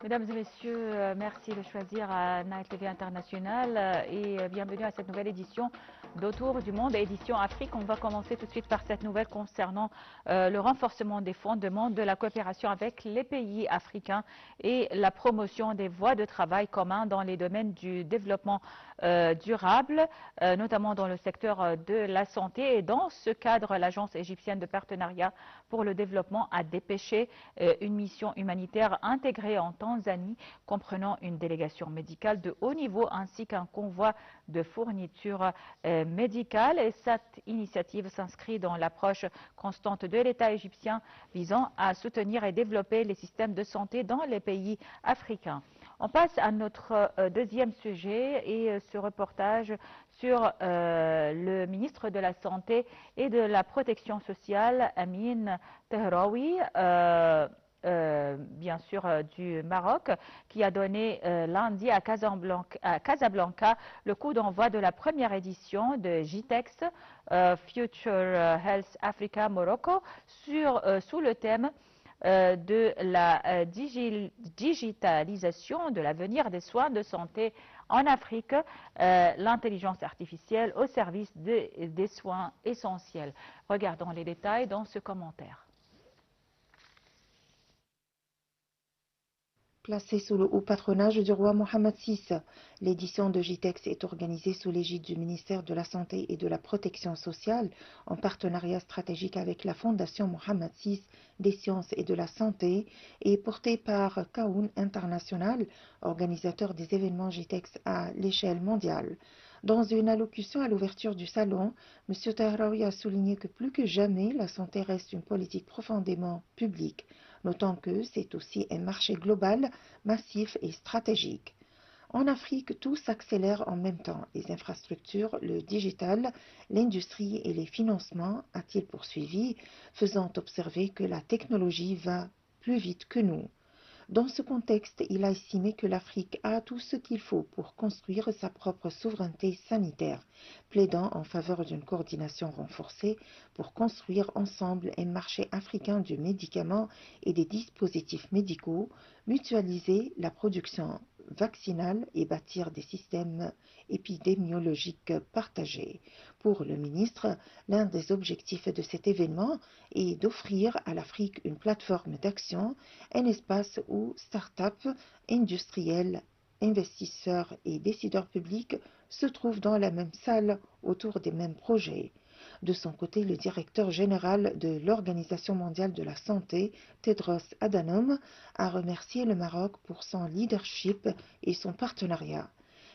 Mesdames et messieurs, merci de choisir Night TV International et bienvenue à cette nouvelle édition d'Autour du monde, édition Afrique. On va commencer tout de suite par cette nouvelle concernant le renforcement des fondements de la coopération avec les pays africains et la promotion des voies de travail communs dans les domaines du développement durable, notamment dans le secteur de la santé. Et dans ce cadre, l'Agence égyptienne de partenariat pour le développement a dépêché une mission humanitaire intégrée en Tanzanie, comprenant une délégation médicale de haut niveau ainsi qu'un convoi de fournitures médicales. Et cette initiative s'inscrit dans l'approche constante de l'État égyptien visant à soutenir et développer les systèmes de santé dans les pays africains. On passe à notre deuxième sujet et ce reportage sur le ministre de la Santé et de la Protection sociale, Amin Tehraoui, bien sûr du Maroc, qui a donné lundi à Casablanca le coup d'envoi de la première édition de GITEX Future Health Africa Morocco sous le thème de la digitalisation de l'avenir des soins de santé en Afrique, l'intelligence artificielle au service des soins essentiels. Regardons les détails dans ce commentaire. Placée sous le haut patronage du roi Mohammed VI, l'édition de GITEX est organisée sous l'égide du ministère de la Santé et de la Protection sociale en partenariat stratégique avec la Fondation Mohammed VI des sciences et de la santé et portée par Kaoun International, organisateur des événements GITEX à l'échelle mondiale. Dans une allocution à l'ouverture du salon, M. Tehraoui a souligné que plus que jamais, la santé reste une politique profondément publique, notant que c'est aussi un marché global, massif et stratégique. En Afrique, tout s'accélère en même temps, les infrastructures, le digital, l'industrie et les financements, a-t-il poursuivi, faisant observer que la technologie va plus vite que nous. Dans ce contexte, il a estimé que l'Afrique a tout ce qu'il faut pour construire sa propre souveraineté sanitaire, plaidant en faveur d'une coordination renforcée pour construire ensemble un marché africain du médicament et des dispositifs médicaux, mutualiser la production vaccinale et bâtir des systèmes épidémiologiques partagés. Pour le ministre, l'un des objectifs de cet événement est d'offrir à l'Afrique une plateforme d'action, un espace où start-up, industriels, investisseurs et décideurs publics se trouvent dans la même salle autour des mêmes projets. De son côté, le directeur général de l'Organisation mondiale de la santé, Tedros Adhanom, a remercié le Maroc pour son leadership et son partenariat.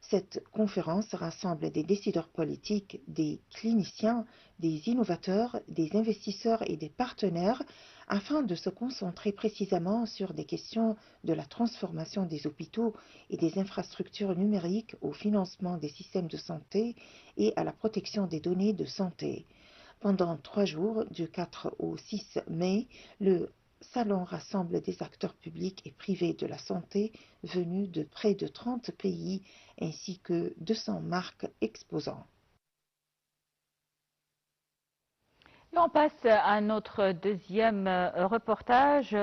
Cette conférence rassemble des décideurs politiques, des cliniciens, des innovateurs, des investisseurs et des partenaires afin de se concentrer précisément sur des questions de la transformation des hôpitaux et des infrastructures numériques au financement des systèmes de santé et à la protection des données de santé. Pendant 3 jours, du 4 au 6 mai, le salon rassemble des acteurs publics et privés de la santé venus de près de 30 pays ainsi que 200 marques exposants. Et on passe à notre deuxième reportage.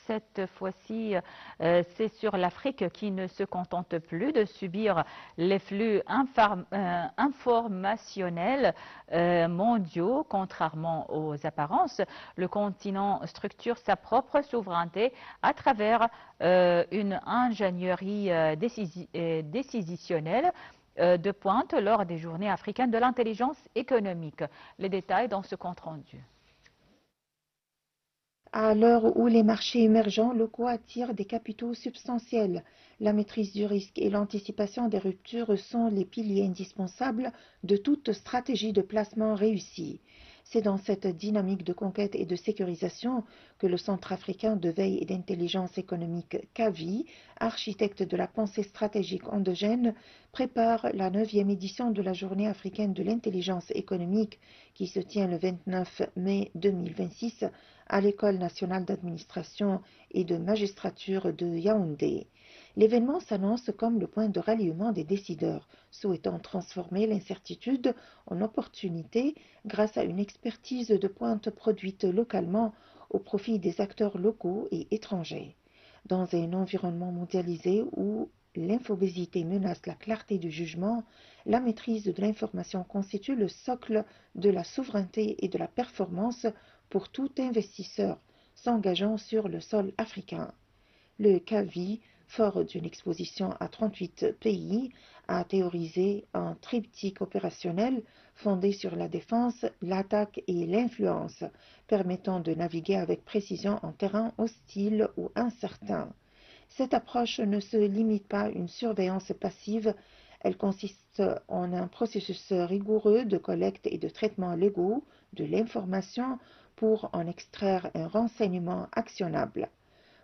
Cette fois-ci, c'est sur l'Afrique qui ne se contente plus de subir les flux informationnels mondiaux. Contrairement aux apparences, le continent structure sa propre souveraineté à travers une ingénierie décisionnelle de pointe lors des journées africaines de l'intelligence économique. Les détails dans ce compte-rendu. À l'heure où les marchés émergents locaux attirent des capitaux substantiels, la maîtrise du risque et l'anticipation des ruptures sont les piliers indispensables de toute stratégie de placement réussie. C'est dans cette dynamique de conquête et de sécurisation que le Centre africain de veille et d'intelligence économique CAVI, architecte de la pensée stratégique endogène, prépare la 9e édition de la Journée africaine de l'intelligence économique qui se tient le 29 mai 2026 à l'École nationale d'administration et de magistrature de Yaoundé. L'événement s'annonce comme le point de ralliement des décideurs, souhaitant transformer l'incertitude en opportunité grâce à une expertise de pointe produite localement au profit des acteurs locaux et étrangers. Dans un environnement mondialisé où l'infobésité menace la clarté du jugement, la maîtrise de l'information constitue le socle de la souveraineté et de la performance pour tout investisseur s'engageant sur le sol africain. Le CAVI, fort d'une exposition à 38 pays, a théorisé un triptyque opérationnel fondé sur la défense, l'attaque et l'influence, permettant de naviguer avec précision en terrain hostile ou incertain. Cette approche ne se limite pas à une surveillance passive, elle consiste en un processus rigoureux de collecte et de traitement légaux de l'information pour en extraire un renseignement actionnable.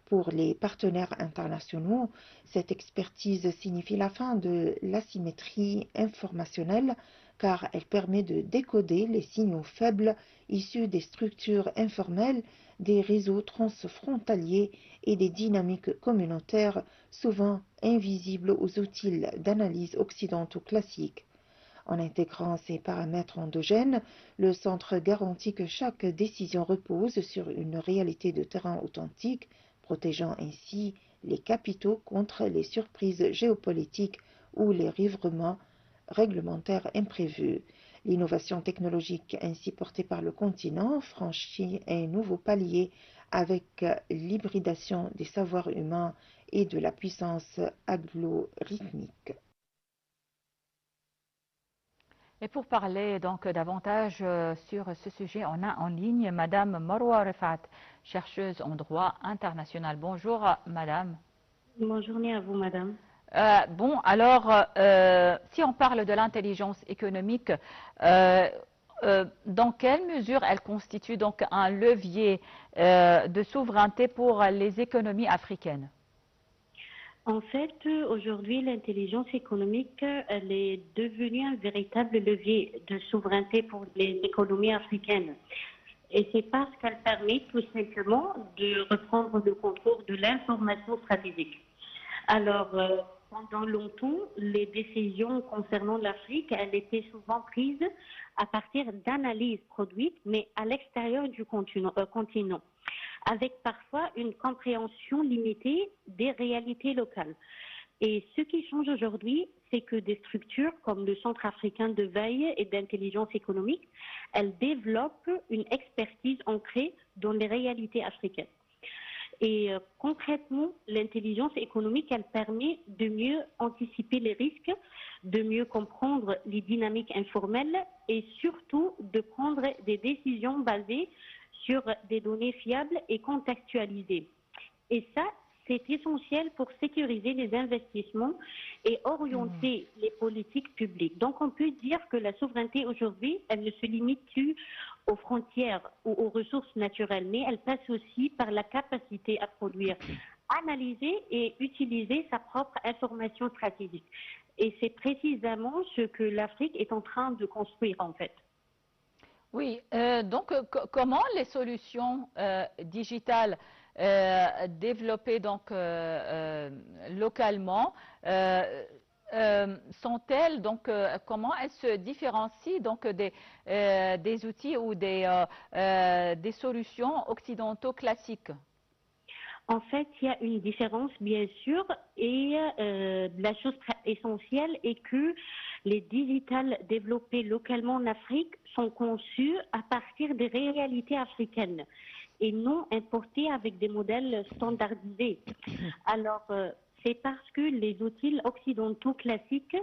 Pour les partenaires internationaux, cette expertise signifie la fin de l'asymétrie informationnelle car elle permet de décoder les signaux faibles issus des structures informelles, des réseaux transfrontaliers et des dynamiques communautaires souvent invisibles aux outils d'analyse occidentaux classiques. En intégrant ces paramètres endogènes, le centre garantit que chaque décision repose sur une réalité de terrain authentique, protégeant ainsi les capitaux contre les surprises géopolitiques ou les revirements réglementaires imprévus. L'innovation technologique ainsi portée par le continent franchit un nouveau palier avec l'hybridation des savoirs humains et de la puissance algorithmique. Et pour parler donc davantage sur ce sujet, on a en ligne Madame Marwa Refat, chercheuse en droit international. Bonjour Madame. Bonne journée à vous, Madame. Bon, alors, si on parle de l'intelligence économique, dans quelle mesure elle constitue donc un levier de souveraineté pour les économies africaines? En fait, aujourd'hui, l'intelligence économique, elle est devenue un véritable levier de souveraineté pour les économies africaines. Et c'est parce qu'elle permet tout simplement de reprendre le contrôle de l'information stratégique. Alors, pendant longtemps, les décisions concernant l'Afrique, elles étaient souvent prises à partir d'analyses produites, mais à l'extérieur du continent, avec parfois une compréhension limitée des réalités locales. Et ce qui change aujourd'hui, c'est que des structures comme le Centre africain de veille et d'intelligence économique, elles développent une expertise ancrée dans les réalités africaines. Et concrètement, l'intelligence économique, elle permet de mieux anticiper les risques, de mieux comprendre les dynamiques informelles et surtout de prendre des décisions basées sur des données fiables et contextualisées. Et ça, c'est essentiel pour sécuriser les investissements et orienter les politiques publiques. Donc, on peut dire que la souveraineté aujourd'hui, elle ne se limite plus aux frontières ou aux ressources naturelles, mais elle passe aussi par la capacité à produire, analyser et utiliser sa propre information stratégique. Et c'est précisément ce que l'Afrique est en train de construire, en fait. Oui, donc comment les solutions digitales développées donc localement sont-elles donc comment elles se différencient donc des outils ou des solutions occidentaux classiques? En fait, il y a une différence, bien sûr, et la chose essentielle est que les digitales développées localement en Afrique sont conçus à partir des réalités africaines et non importés avec des modèles standardisés. Alors, c'est parce que les outils occidentaux classiques,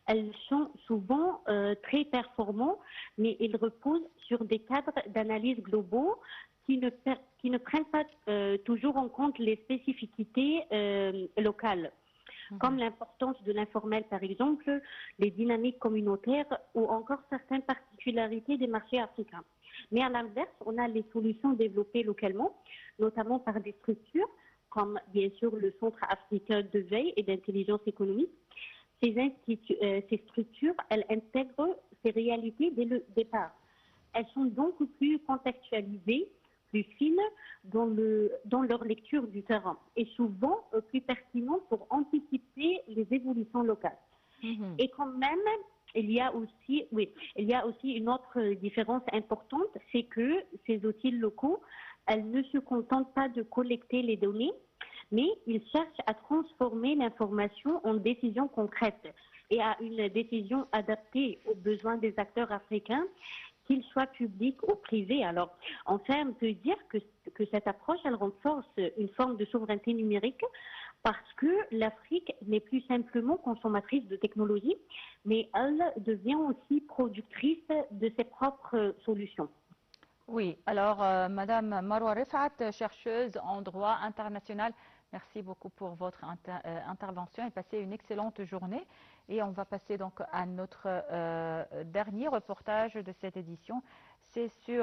elles sont souvent très performants, mais ils reposent sur des cadres d'analyse globaux qui ne prennent pas toujours en compte les spécificités locales, comme l'importance de l'informel, par exemple, les dynamiques communautaires ou encore certaines particularités des marchés africains. Mais à l'inverse, on a les solutions développées localement, notamment par des structures, comme bien sûr le Centre africain de veille et d'intelligence économique. Ces structures, elles intègrent ces réalités dès le départ. Elles sont donc plus contextualisées, plus fines dans leur lecture du terrain et souvent plus pertinentes pour anticiper les évolutions locales. Et quand même, il y a aussi une autre différence importante, c'est que ces outils locaux, elles ne se contentent pas de collecter les données, mais il cherche à transformer l'information en décision concrète et à une décision adaptée aux besoins des acteurs africains, qu'ils soient publics ou privés. Alors, enfin, on peut dire que cette approche, elle renforce une forme de souveraineté numérique parce que l'Afrique n'est plus simplement consommatrice de technologies, mais elle devient aussi productrice de ses propres solutions. Oui, alors Madame Marwa Rifat, chercheuse en droit international, merci beaucoup pour votre intervention et passez une excellente journée. Et on va passer donc à notre dernier reportage de cette édition. C'est sur